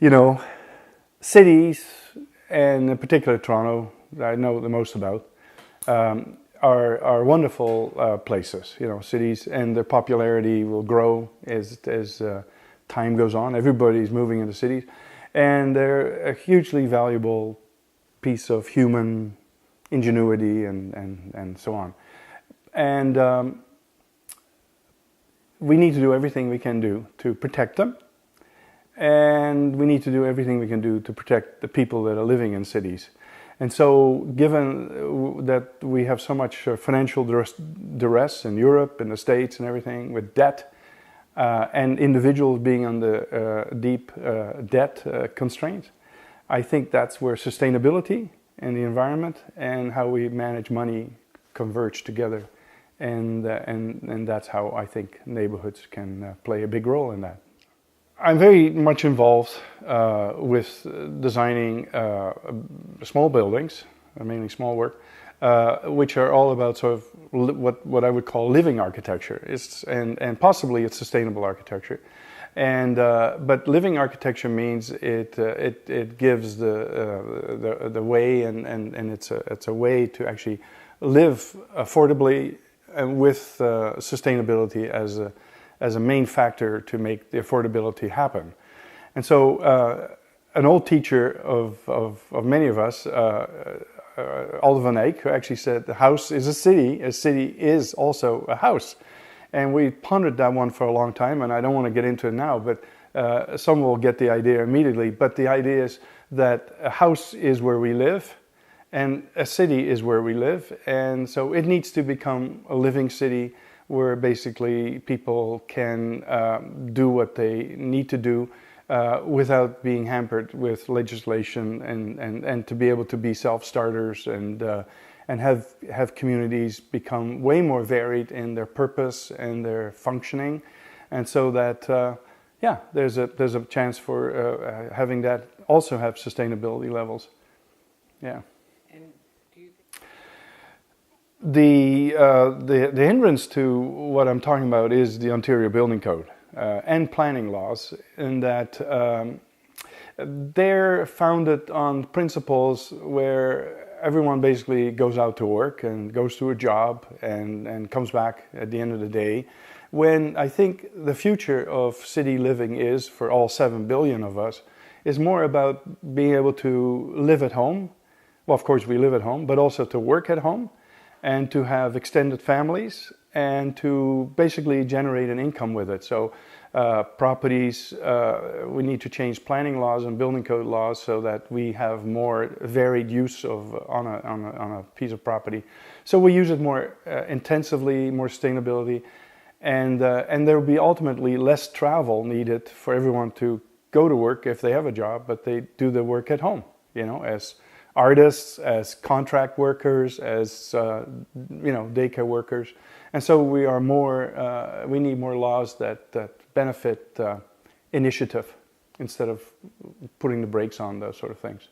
You know, cities, and in particular Toronto, that I know the most about, are wonderful places. You know, cities, and their popularity will grow as time goes on. Everybody's moving into cities, and they're a hugely valuable piece of human ingenuity and so on. And we need to do everything we can do to protect them. And we need to do everything we can do to protect the people that are living in cities. And so, given that we have so much financial duress in Europe, in the States and everything, with debt, and individuals being under deep debt constraints, I think that's where sustainability and the environment and how we manage money converge together. And that's how I think neighborhoods can play a big role in that. I'm very much involved with designing small buildings, mainly small work, which are all about sort of what I would call living architecture. And possibly it's sustainable architecture. And but living architecture means it gives the way, and it's a way to actually live affordably and with sustainability as a main factor to make the affordability happen. And so an old teacher of many of us, Alder van Eyck, who actually said the house is a city is also a house. And we pondered that one for a long time, and I don't want to get into it now, but some will get the idea immediately. But the idea is that a house is where we live, and a city is where we live, and so it needs to become a living city where basically people can do what they need to do without being hampered with legislation, and to be able to be self-starters and have communities become way more varied in their purpose and their functioning, and so that there's a chance for having that also have sustainability levels. Yeah. The hindrance to what I'm talking about is the Ontario Building Code and planning laws, in that they're founded on principles where everyone basically goes out to work and goes to a job and comes back at the end of the day, when I think the future of city living is, for all 7 billion of us, is more about being able to live at home. Well, of course we live at home, but also to work at home, and to have extended families, and to basically generate an income with it. So properties, we need to change planning laws and building code laws so that we have more varied use on a piece of property. So we use it more intensively, more sustainability, and there will be ultimately less travel needed for everyone to go to work if they have a job, but they do the work at home, as artists, as contract workers, as daycare workers, and so we are more. We need more laws that benefit initiative instead of putting the brakes on those sort of things.